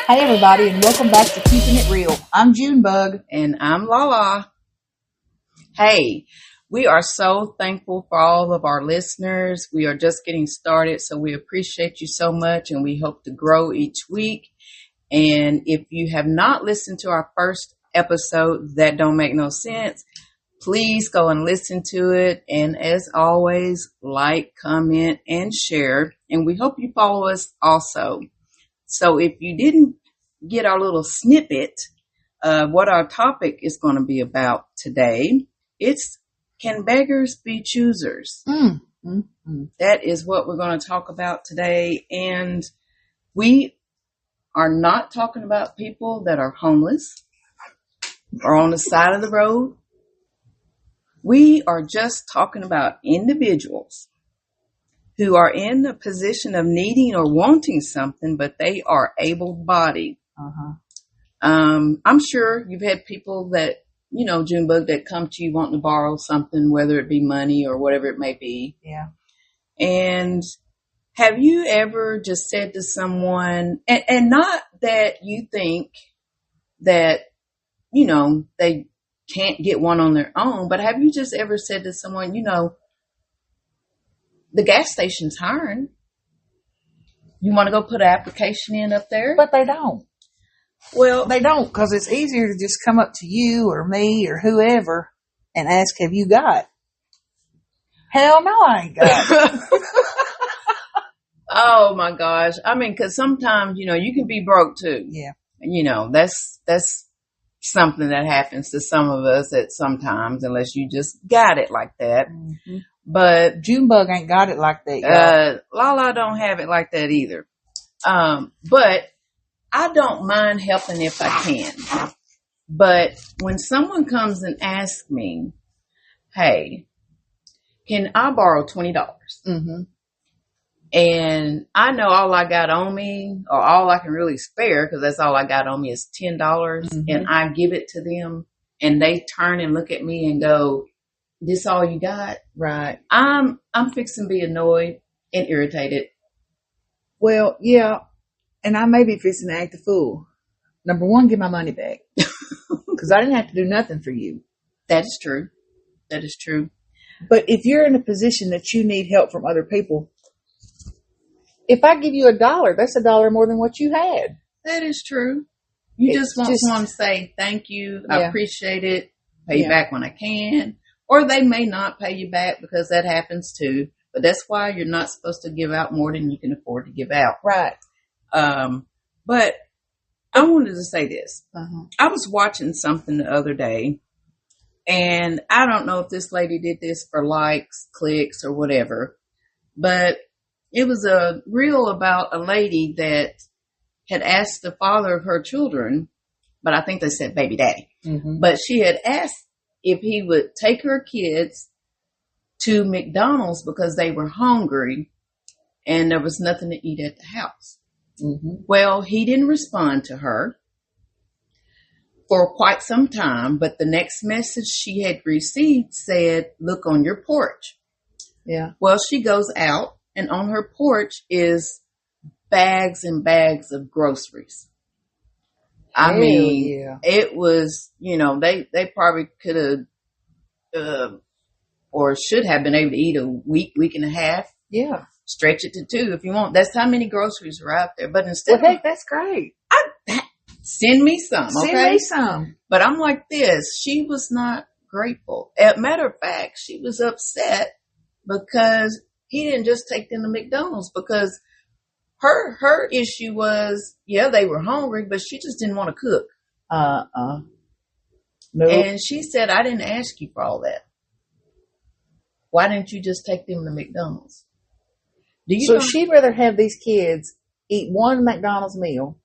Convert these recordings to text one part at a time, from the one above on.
Hey everybody, and welcome back to Keeping It Real. I'm Junebug. And I'm Lala. Hey, we are so thankful for all of our listeners. We are just getting started, so we appreciate you so much, and we hope to grow each week. And if you have not listened to our first episode, That Don't Make No Sense, please go and listen to it. And as always, like, comment, and share. And we hope you follow us also. So if you didn't get our little snippet of what our topic is going to be about today, it's can beggars be choosers? That is what we're going to talk about today. And we are not talking about people that are homeless or on the side of the road. We are just talking about individuals who are in a position of needing or wanting something, but they are able-bodied. I'm sure you've had people that, Junebug, that come to you wanting to borrow something, whether it be money or whatever it may be. Yeah. And have you ever just said to someone, and not that you think that, they can't get one on their own, but have you just ever said to someone, the gas station's hiring. You want to go put an application in up there? But they don't. Well, they don't, because it's easier to just come up to you or me or whoever and ask, have you got? Hell no, I ain't got. Oh my gosh. I mean, because sometimes, you can be broke too. Yeah. That's something that happens to some of us at sometimes, unless you just got it like that. Mm-hmm. But Junebug ain't got it like that. Lala don't have it like that either. But I don't mind helping if I can. But when someone comes and asks me, hey, can I borrow $20? Mm-hmm. And I know all I got on me, or all I can really spare, because that's all I got on me, is $10. Mm-hmm. And I give it to them, and they turn and look at me and go, this all you got? Right. I'm fixing to be annoyed and irritated. Well, yeah. And I may be fixing to act a fool. Number one, get my money back. Because I didn't have to do nothing for you. That is true. That is true. But if you're in a position that you need help from other people, if I give you $1, that's $1 more than what you had. That is true. You just want someone to say, thank you, I appreciate it, pay you back when I can. Or they may not pay you back, because that happens too. But that's why you're not supposed to give out more than you can afford to give out. Right. But I wanted to say this. I was watching something the other day, and I don't know if this lady did this for likes, clicks, or whatever, but it was a reel about a lady that had asked the father of her children, but I think they said baby daddy, but she had asked if he would take her kids to McDonald's because they were hungry and there was nothing to eat at the house. Well, he didn't respond to her for quite some time, but the next message she had received said, look on your porch. Yeah. Well, she goes out, and on her porch is bags and bags of groceries. It was, they probably could have, or should have been able to eat a week and a half. Yeah. Stretch it to 2 if you want. That's how many groceries are out there. But instead, heck, that's great. Send me some, okay? Send me some. But I'm like this. She was not grateful. As a matter of fact, she was upset because he didn't just take them to McDonald's, because her issue was, they were hungry, but she just didn't want to cook. Nope. And she said, I didn't ask you for all that. Why didn't you just take them to McDonald's? So she'd rather have these kids eat one McDonald's meal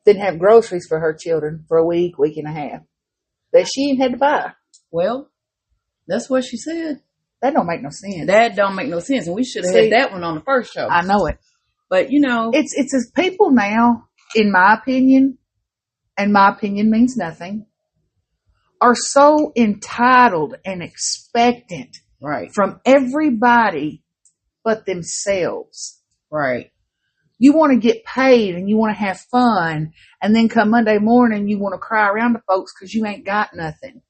than have groceries for her children for a week and a half that she ain't had to buy. Well, that's what she said. That don't make no sense. That don't make no sense. And we should have had that one on the first show. I know it. But, It's as people now, in my opinion, and my opinion means nothing, are so entitled and expectant right from everybody but themselves. Right. You want to get paid and you want to have fun. And then come Monday morning, you want to cry around to folks because you ain't got nothing.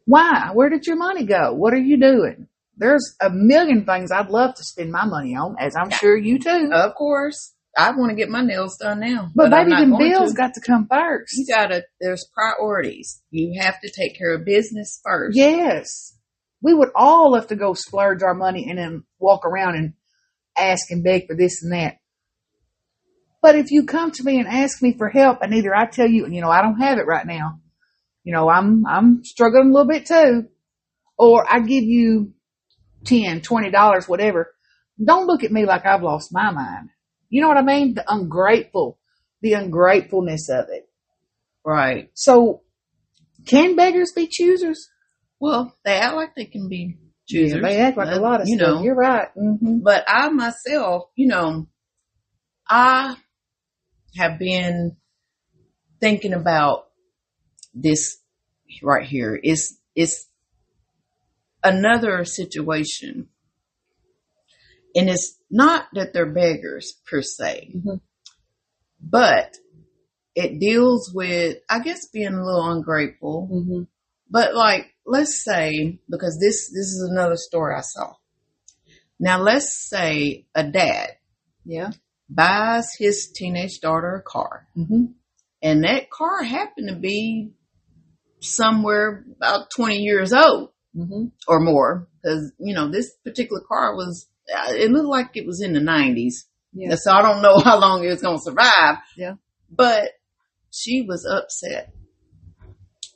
Why? Where did your money go? What are you doing? There's a million things I'd love to spend my money on, as I'm sure you too. Of course. I want to get my nails done now. But baby, them bills got to come first. There's priorities. You have to take care of business first. Yes. We would all love to go splurge our money and then walk around and ask and beg for this and that. But if you come to me and ask me for help, and either I tell you, I don't have it right now. I'm struggling a little bit too. Or I give you $10, $20, whatever. Don't look at me like I've lost my mind. You know what I mean? The ungratefulness of it. Right. So, can beggars be choosers? Well, they act like they can be choosers. Yeah, they act like a lot of stuff. You're right. Mm-hmm. But I myself, I have been thinking about this right here. It's another situation. And it's not that they're beggars per se, mm-hmm. but it deals with, I guess, being a little ungrateful. Mm-hmm. But let's say, because this is another story I saw. Now, let's say a dad buys his teenage daughter a car. Mm-hmm. And that car happened to be somewhere about 20 years old mm-hmm. or more. Because, this particular car it looked like it was in the 90s. Yeah. So I don't know how long it was going to survive. Yeah. But she was upset.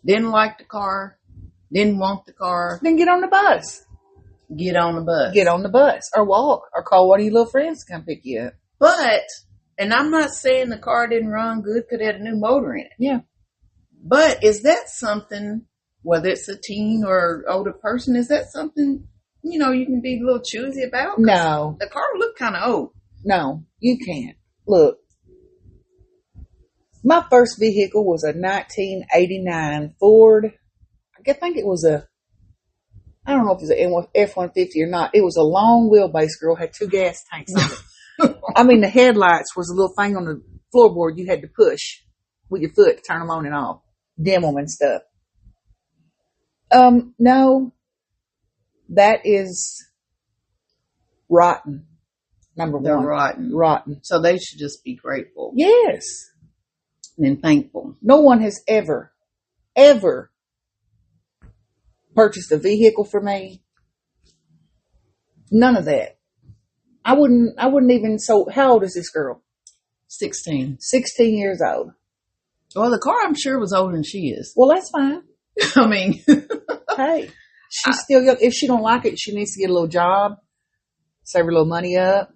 Didn't like the car. Didn't want the car. Then get on the bus. Get on the bus. Get on the bus. Or walk. Or call one of your little friends to come pick you up. But, and I'm not saying the car didn't run good because it had a new motor in it. Yeah. But is that something, whether it's a teen or older person, is that something, you can be a little choosy about? No. The car looked kind of old. No, you can't. Look. My first vehicle was a 1989 Ford. I think it was I don't know if it was an F-150 or not. It was a long wheelbase, girl. Had 2 gas tanks in it. I mean, the headlights was a little thing on the floorboard you had to push with your foot to turn them on and off. Dim them and stuff. No. That is rotten. Number They're one. rotten. Rotten. So they should just be grateful. Yes. And thankful. No one has ever purchased a vehicle for me. None of that. I wouldn't even, so how old is this girl? 16. 16 years old. Well, the car I'm sure was older than she is. Well, that's fine. I mean. Hey, she's still young. If she don't like it, she needs to get a little job, save her a little money up,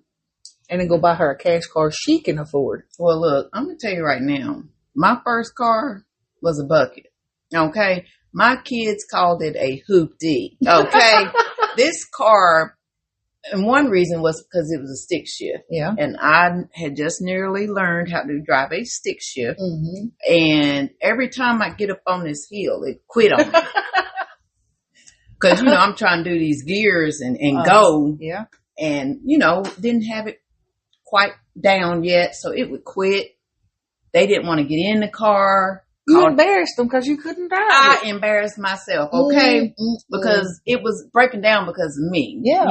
and then go buy her a cash car she can afford. Well, look, I'm going to tell you right now. My first car was a bucket. Okay. My kids called it a hoopty. Okay. This car, and one reason was because it was a stick shift. Yeah. And I had just nearly learned how to drive a stick shift. Mm-hmm. And every time I get up on this hill, it quit on me. Because, I'm trying to do these gears and go. Yeah. And, didn't have it quite down yet. So it would quit. They didn't want to get in the car. You embarrassed them because you couldn't drive. I embarrassed myself, okay? Mm-hmm. Because it was breaking down because of me. Yeah.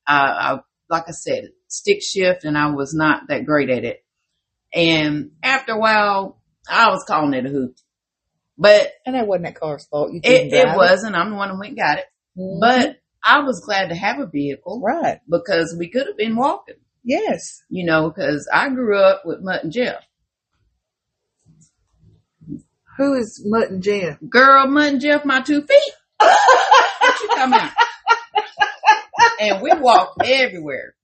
I like I said, stick shift, and I was not that great at it. And after a while, I was calling it a hoop. And that wasn't that car's fault. It wasn't. I'm the one who went and got it. Mm-hmm. But I was glad to have a vehicle. Right. Because we could have been walking. Yes. Because I grew up with Mutt and Jeff. Who is Mutt and Jeff? Girl, Mutt and Jeff, my 2 feet. What you talking about? And we walked everywhere.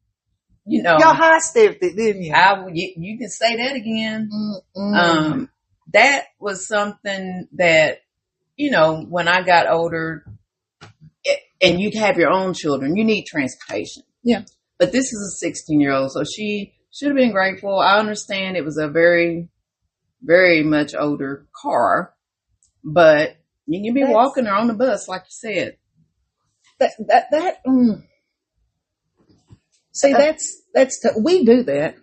Y'all high stepped it, didn't you? You can say that again. Mm-hmm. That was something that, when I got older, and you'd have your own children, you need transportation. Yeah. But this is a 16-year-old, so she should have been grateful. I understand it was a very, very much older car, but you can be walking or on the bus, like you said. See, we do that.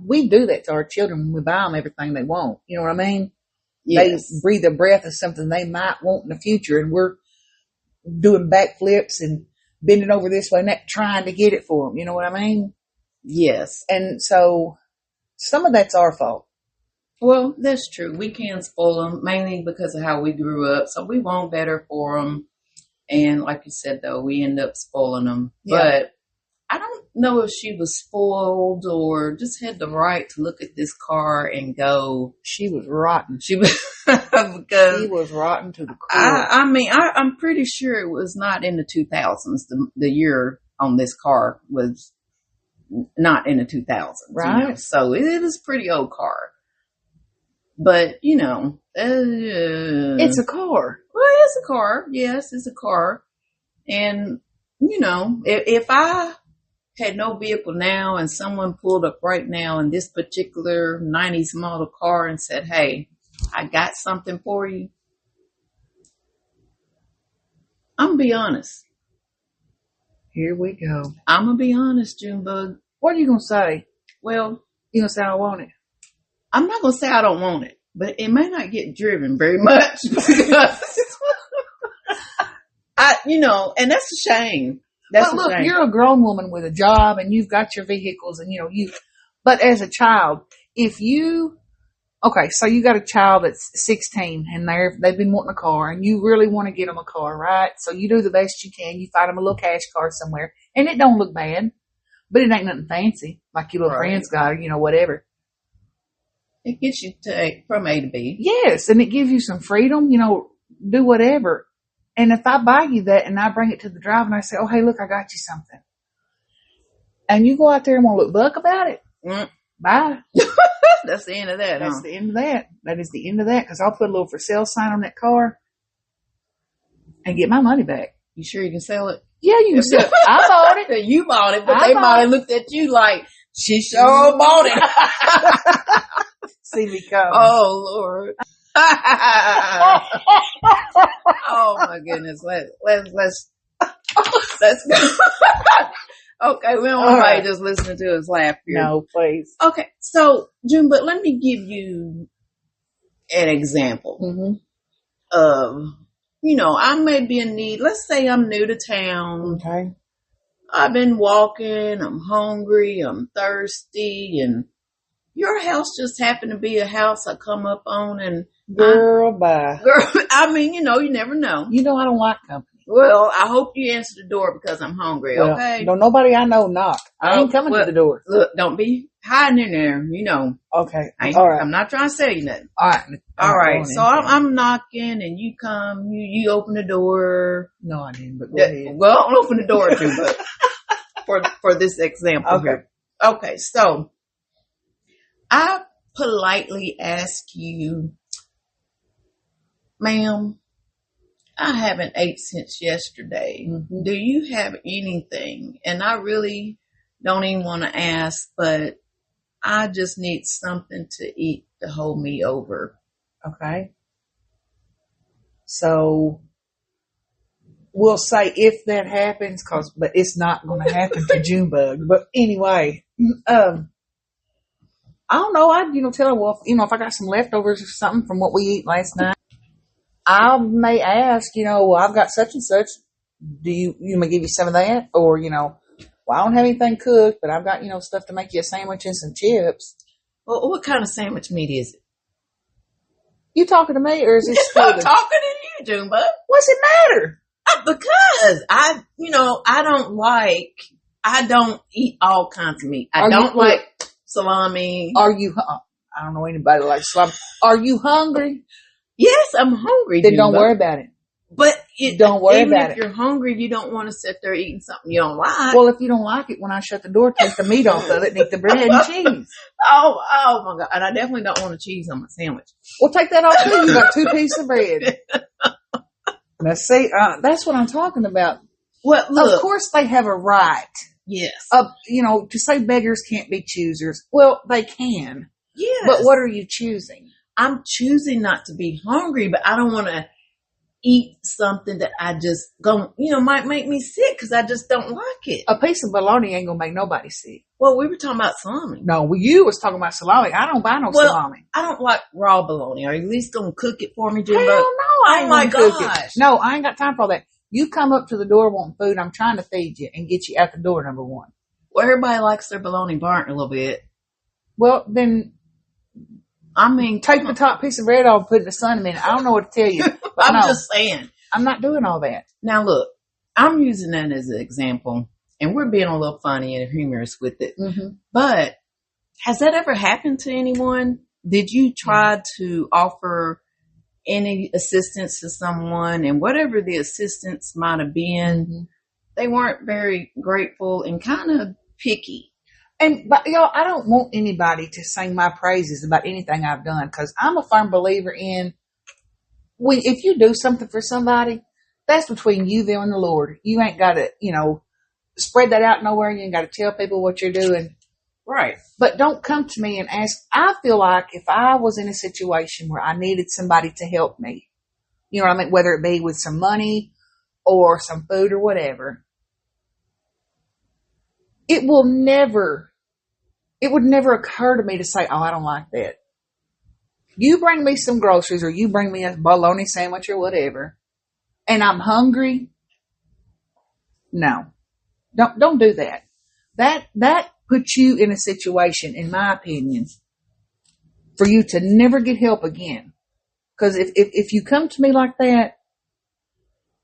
We do that to our children when we buy them everything they want. You know what I mean? Yes. They breathe a breath of something they might want in the future, and we're doing backflips and bending over this way and that, trying to get it for them. You know what I mean? Yes. And so some of that's our fault. Well, that's true. We can spoil them mainly because of how we grew up. So we want better for them. And like you said, though, we end up spoiling them. Yeah. But I don't know if she was spoiled or just had the right to look at this car and go. She was rotten. She was because she was rotten to the core. I mean, I'm pretty sure it was not in the 2000s. The year on this car was not in the 2000s. Right. You know? So it is a pretty old car. But, you know. It's a car. Well, it's a car. Yes, it's a car. And, you know, if I had no vehicle now and someone pulled up right now in this particular 90s model car and said, hey, I got something for you, I'm going to be honest. Here we go. I'm going to be honest, Junebug. What are you going to say? Well, you're going to say I want it. I'm not going to say I don't want it, but it may not get driven very much because you know, and that's a shame. But look, you're a grown woman with a job and you've got your vehicles and, you know, but as a child, so you got a child that's 16 and they've been wanting a car and you really want to get them a car, right? So you do the best you can. You find them a little cash car somewhere and it don't look bad, but it ain't nothing fancy like your little friends got or, you know, whatever. It gets you from A to B. Yes. And it gives you some freedom, you know, do whatever. And if I buy you that and I bring it to the drive and I say, oh, hey, look, I got you something. And you go out there and want to look buck about it. Bye. That's the end of that. That's the end of that. That is the end of that. Because I'll put a little for sale sign on that car and get my money back. You sure you can sell it? Yeah, you can sell it. I bought it. You bought it, but they might have looked at you like, she sure bought it. See me come. Oh, Lord. Oh my goodness. Let's go. Okay, we don't want anybody just listening to us laugh here. No, please. Okay, so June, but let me give you an example of, you know, I may be in need. Let's say I'm new to town. Okay. I've been walking, I'm hungry, I'm thirsty, and your house just happened to be a house I come up on and bye. Girl, I mean, you know, you never know. You know I don't like company. Well, I hope you answer the door because I'm hungry, okay? Don't nobody I know knock. I ain't coming to the door. Look, don't be hiding in there, you know. Okay. All right. I'm not trying to say nothing. All right. So I'm knocking and you come, you open the door. No, I didn't, but go ahead. Well, I'll open the door too, but for this example here. Okay, so I politely ask you, ma'am, I haven't ate since yesterday. Mm-hmm. Do you have anything? And I really don't even want to ask, but I just need something to eat to hold me over. Okay. So we'll say if that happens, but it's not going to happen to Junebug. But anyway, I don't know. I'd, tell her, well, if I got some leftovers or something from what we ate last night, I may ask, well, I've got such and such. Do you may give you some of that? Or, well, I don't have anything cooked, but I've got, stuff to make you a sandwich and some chips. Well, what kind of sandwich meat is it? You talking to me or is this I'm talking to you, Junebug. What's it matter? Because I don't eat all kinds of meat. I don't like salami. I don't know anybody that likes salami. Are you hungry? Yes, I'm hungry. Then don't worry about it. But don't worry about it. Even if you're hungry, you don't want to sit there eating something you don't like. Well, if you don't like it, when I shut the door, take the meat off of it and eat the bread and cheese. Oh my God. And I definitely don't want a cheese on my sandwich. Well, take that off too. You got 2 pieces of bread. Now, see, that's what I'm talking about. Well, look. Of course they have a right. Yes. To say beggars can't be choosers. Well, they can. Yes. But what are you choosing? I'm choosing not to be hungry, but I don't want to eat something that I just might make me sick because I just don't like it. A piece of bologna ain't gonna make nobody sick. Well, we were talking about salami. No, you was talking about salami. I don't buy no salami. I don't like raw bologna. Are you at least gonna cook it for me, Jimbo? Hell no, I ain't my gonna cook gosh. it. No, I ain't got time for all that. You come up to the door wanting food, I'm trying to feed you and get you out the door, number one. Well, everybody likes their bologna burnt a little bit. Well, then, take the top piece of bread off and put it in the sun a minute. I don't know what to tell you. I'm just saying. I'm not doing all that. Now, look, I'm using that as an example, and we're being a little funny and humorous with it. Mm-hmm. But has that ever happened to anyone? Did you try to offer any assistance to someone, and whatever the assistance might have been, they weren't very grateful and kind of picky? But y'all, I don't want anybody to sing my praises about anything I've done, because I'm a firm believer in if you do something for somebody, that's between you, them, and the Lord. You ain't got to, spread that out nowhere. You ain't got to tell people what you're doing. Right. But don't come to me and ask. I feel like if I was in a situation where I needed somebody to help me, you know what I mean? Whether it be with some money or some food or whatever, it would never occur to me to say, oh, I don't like that. You bring me some groceries or you bring me a bologna sandwich or whatever, and I'm hungry. No, don't do that. That puts you in a situation, in my opinion, for you to never get help again. Because if you come to me like that,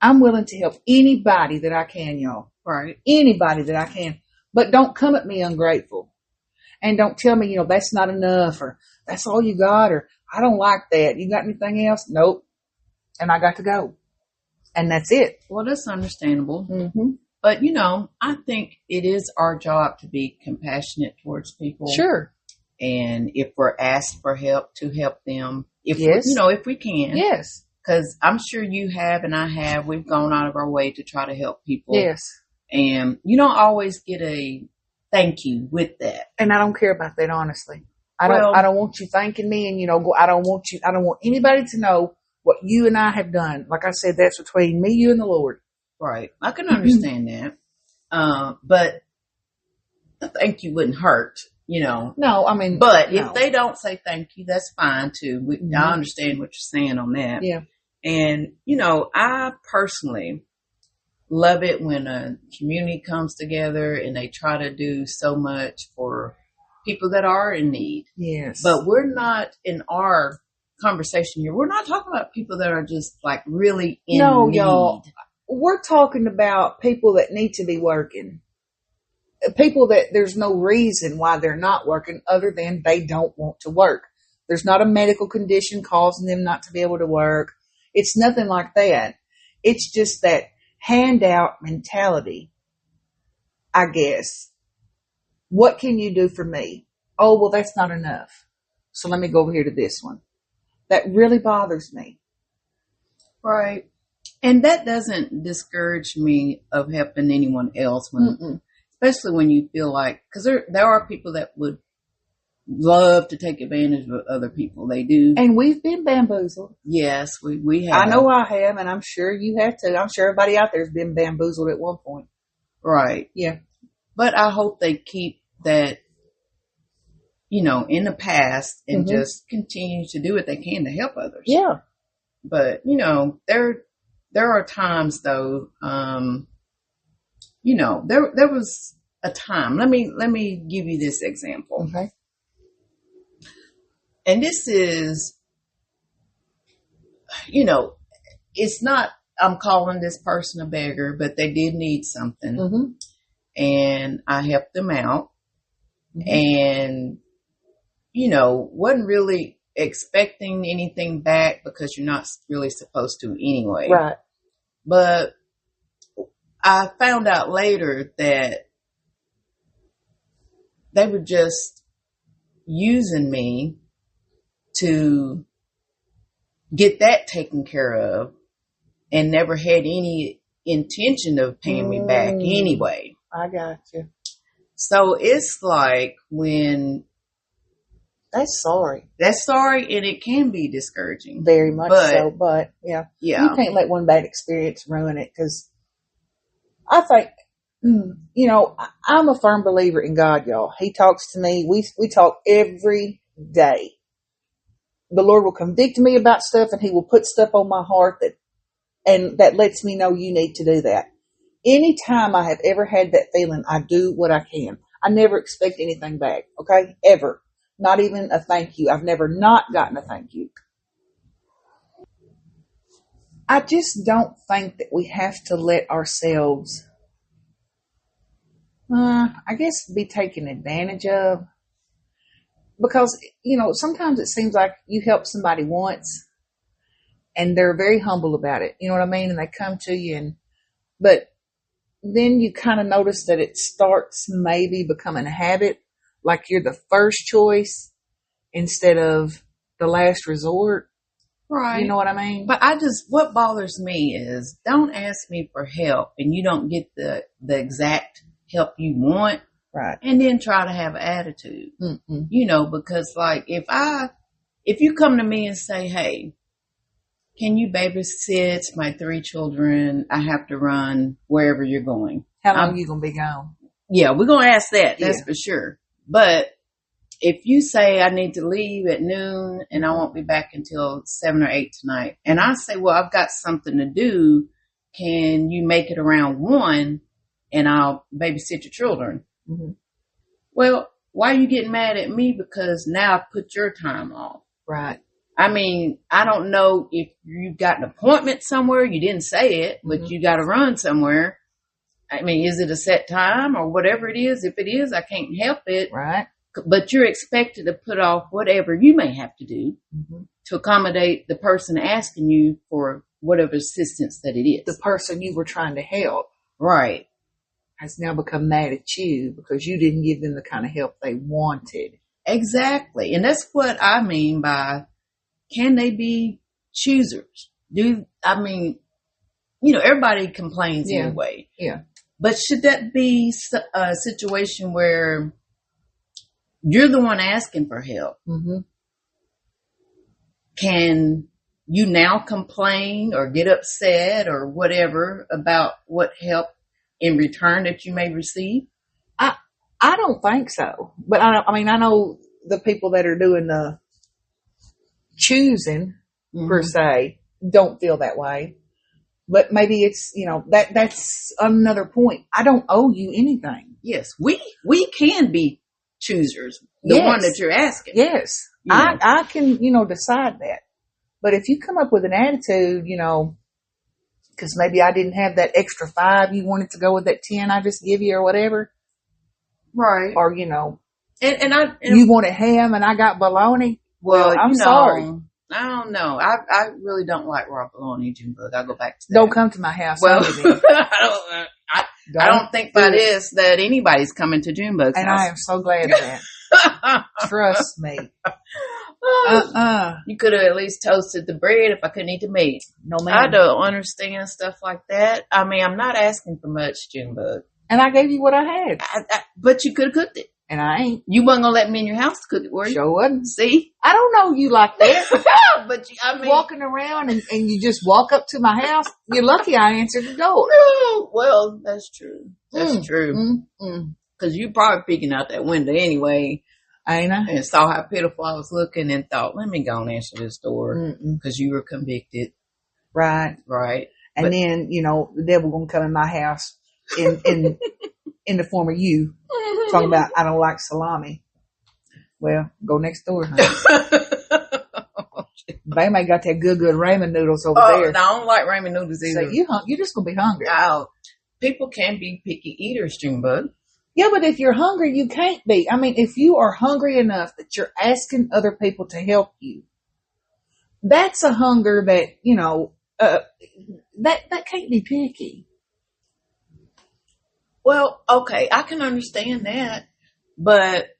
I'm willing to help anybody that I can, y'all. Right. Anybody that I can. But don't come at me ungrateful. And don't tell me, that's not enough, or that's all you got, or I don't like that. You got anything else? Nope. And I got to go. And that's it. Well, that's understandable. Mm-hmm. But, I think it is our job to be compassionate towards people. Sure. And if we're asked for help, to help them. If we can. Yes. Because I'm sure you have and I have. We've gone out of our way to try to help people. Yes. And you don't always get a thank you with that. And I don't care about that, honestly. I don't want you thanking me, and I don't want anybody to know what you and I have done. Like I said, that's between me, you, and the Lord. Right. I can understand that. But a thank you wouldn't hurt, No, But if they don't say thank you, that's fine too. I understand what you're saying on that. Yeah. And, I personally love it when a community comes together and they try to do so much for people that are in need. Yes. But we're not, in our conversation here, we're not talking about people that are just like really in need. No, y'all. We're talking about people that need to be working. People that there's no reason why they're not working other than they don't want to work. There's not a medical condition causing them not to be able to work. It's nothing like that. It's just that handout mentality, I guess. What can you do for me? Oh, well, that's not enough. So let me go over here to this one. That really bothers me. Right. And that doesn't discourage me of helping anyone else, especially when you feel like, because there are people that would love to take advantage of other people. They do. And we've been bamboozled. Yes, we have. I know I have, and I'm sure you have too. I'm sure everybody out there has been bamboozled at one point. Right. Yeah. But I hope they keep that, in the past and just continue to do what they can to help others. Yeah. But, there are times though, there was a time. Let me give you this example. Okay. And this is, it's not, I'm calling this person a beggar, but they did need something. Mm-hmm. And I helped them out. And, wasn't really expecting anything back because you're not really supposed to anyway. Right. But I found out later that they were just using me to get that taken care of and never had any intention of paying me back anyway. I got you. So it's like when That's sorry. That's sorry, and it can be discouraging. Very much so. But yeah, you can't let one bad experience ruin it, because I think, I'm a firm believer in God, y'all. He talks to me. We talk every day. The Lord will convict me about stuff, and He will put stuff on my heart that lets me know you need to do that. Anytime I have ever had that feeling, I do what I can. I never expect anything back. Okay? Ever. Not even a thank you. I've never not gotten a thank you. I just don't think that we have to let ourselves, I guess, be taken advantage of. Because, sometimes it seems like you help somebody once and they're very humble about it. You know what I mean? And they come to you, but then you kind of notice that it starts maybe becoming a habit, like you're the first choice instead of the last resort. Right. You know what I mean? But what bothers me is, don't ask me for help and you don't get the exact help you want. Right. And then try to have an attitude. Because like if you come to me and say, hey, can you babysit my 3 children? I have to run wherever you're going. How long are you going to be gone? Yeah, we're going to ask that. That's for sure. But if you say I need to leave at noon and I won't be back until 7 or 8 tonight, and I say, well, I've got something to do. Can you make it around 1 and I'll babysit your children? Mm-hmm. Well, why are you getting mad at me? Because now I put your time off. Right. I mean, I don't know if you've got an appointment somewhere. You didn't say it, but you got to run somewhere. I mean, is it a set time or whatever it is? If it is, I can't help it. Right. But you're expected to put off whatever you may have to do to accommodate the person asking you for whatever assistance that it is. The person you were trying to help. Right. Has now become mad at you because you didn't give them the kind of help they wanted. Exactly. And that's what I mean by, can they be choosers? Everybody complains anyway. Yeah. But should that be a situation where you're the one asking for help? Mm-hmm. Can you now complain or get upset or whatever about what help in return that you may receive? I don't think so. But I know the people that are doing the choosing per se don't feel that way. But maybe it's, that's another point. I don't owe you anything. Yes, we can be choosers. The one that you're asking. Yes. I can, decide that. But if you come up with an attitude, because maybe I didn't have that extra 5 you wanted to go with that 10 I just give you or whatever. Right. Or, you wanted ham and I got bologna. Well, I'm sorry. I don't know. I really don't like raw bologna, Junebug. I'll go back to that. Don't come to my house. Well, I don't think by this that anybody's coming to Junebug's house. And I am so glad of that. Trust me. You could have at least toasted the bread if I couldn't eat the meat. No, ma'am. I don't understand stuff like that. I mean, I'm not asking for much, Junebug. And I gave you what I had. But you could have cooked it. And I ain't. You wasn't going to let me in your house to cook it, were you? Sure wasn't. See? I don't know you like that. But walking around and you just walk up to my house, you're lucky I answered the door. Well, that's true. That's true. Because you probably peeking out that window anyway. Ain't I? And saw how pitiful I was looking and thought, let me go and answer this door. Because you were convicted. Right. Right. And then, the devil gonna come in my house in the form of you talking about I don't like salami. Well, go next door, honey. They may got that good ramen noodles over there. No, I don't like ramen noodles either. So you're just gonna be hungry. People can be picky eaters, Junebug. Yeah, but if you're hungry, you can't be. I mean, if you are hungry enough that you're asking other people to help you, that's a hunger that, that can't be picky. Well, okay, I can understand that. But,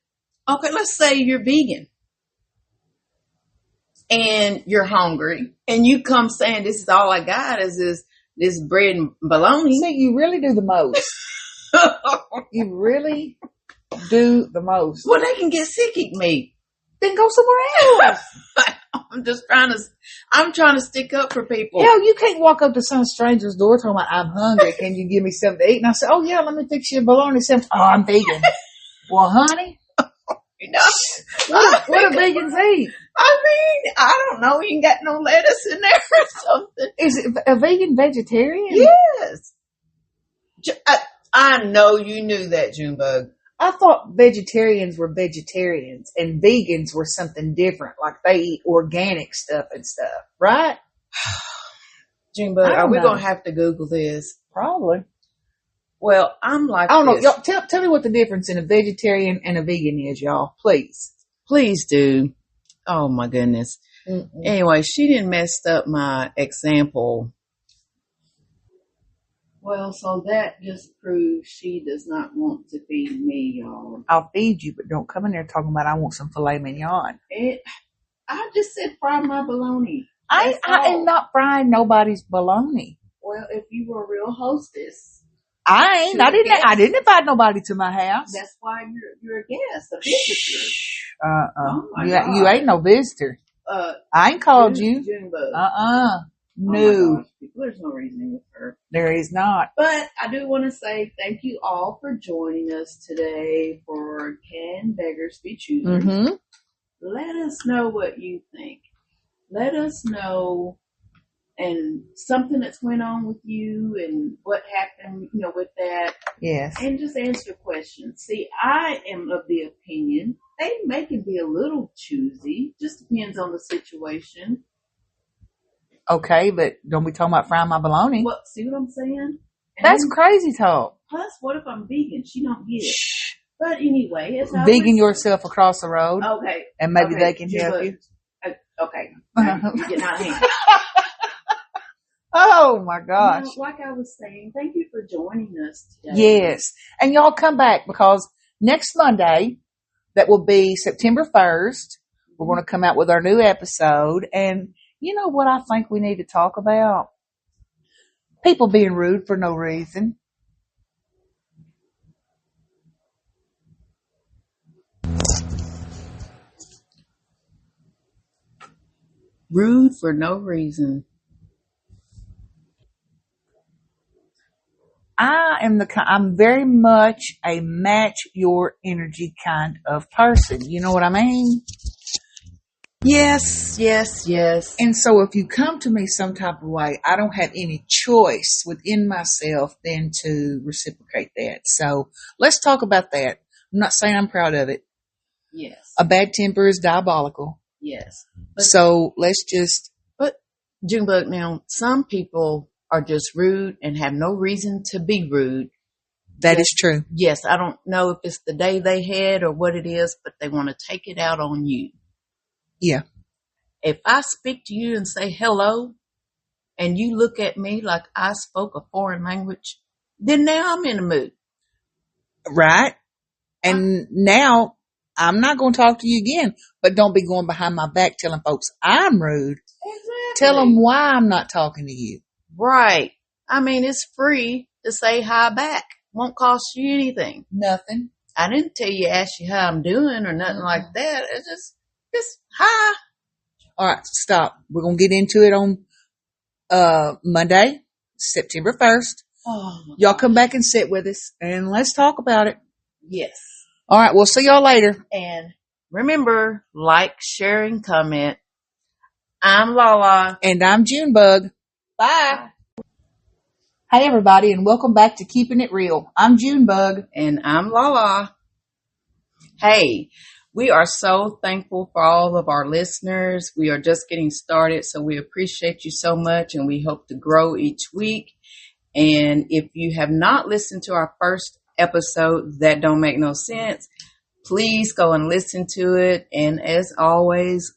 okay, let's say you're vegan. And you're hungry. And you come saying, this is all I got is this bread and bologna. See, you really do the most. You really do the most. Well, they can get sick eating meat. Then go somewhere else. I'm trying to stick up for people. Hell, you can't walk up to some stranger's door talking about, I'm hungry. Can you give me something to eat? And I said, oh yeah, let me fix you a bologna sandwich. Oh, I'm vegan. Well, honey, You know, what do vegans eat? I mean, I don't know. You ain't got no lettuce in there or something. Is it a vegan vegetarian? Yes. I know you knew that, Junebug. I thought vegetarians were vegetarians and vegans were something different, like they eat organic stuff and stuff, right? Junebug, are we going to have to Google this? Probably. Well, I'm like, I don't know. Y'all, tell me what the difference in a vegetarian and a vegan is, y'all. Please. Please do. Oh my goodness. Mm-mm. Anyway, she didn't mess up my example. Well, so that just proves she does not want to feed me, y'all. I'll feed you, but don't come in there talking about I want some filet mignon. I just said fry my bologna. I am not frying nobody's bologna. Well, if you were a real hostess. I ain't. I didn't invite nobody to my house. That's why you're a guest, a visitor. Oh you ain't no visitor. I ain't called you. No. There's no reason with her. There is not. But I do want to say thank you all for joining us today for Can Beggars Be Choosers. Mm-hmm. Let us know what you think. Let us know and something that's went on with you and what happened, with that. Yes. And just answer questions. See, I am of the opinion they can be a little choosy. Just depends on the situation. Okay, but don't be talking about frying my bologna. Well, see what I'm saying? That's crazy talk. Plus, what if I'm vegan? She don't get it. But anyway, it's vegan yourself across the road. Okay. And maybe they can help you. Okay. You're getting out of hand. Oh my gosh. Like I was saying, thank you for joining us today. Yes. And y'all come back because next Monday, that will be September 1st, we're going to come out with our new episode. And you know what I think we need to talk about? People being rude for no reason. Rude for no reason. I'm very much a match your energy kind of person. You know what I mean? Yes. And so if you come to me some type of way, I don't have any choice within myself than to reciprocate that. So let's talk about that. I'm not saying I'm proud of it. Yes. A bad temper is diabolical. Yes. So let's just... But, Junebug, now, some people are just rude and have no reason to be rude. That is true. Yes, I don't know if it's the day they had or what it is, but they want to take it out on you. Yeah. If I speak to you and say hello, and you look at me like I spoke a foreign language, then now I'm in the mood. Right. And now I'm not going to talk to you again, but don't be going behind my back telling folks I'm rude. Exactly. Tell them why I'm not talking to you. Right. I mean, it's free to say hi back. Won't cost you anything. Nothing. I didn't tell you, ask you how I'm doing or nothing like that. It's just hi. All right, stop. We're going to get into it on Monday, September 1st. Y'all come back and sit with us and let's talk about it. Yes. All right, we'll see y'all later. And remember, like, share, and comment. I'm Lala. And I'm Junebug. Bye. Hey, everybody, and welcome back to Keeping It Real. I'm Junebug. And I'm Lala. Hey, we are so thankful for all of our listeners. We are just getting started, so we appreciate you so much, and we hope to grow each week. And if you have not listened to our first episode, That Don't Make No Sense, please go and listen to it. And as always,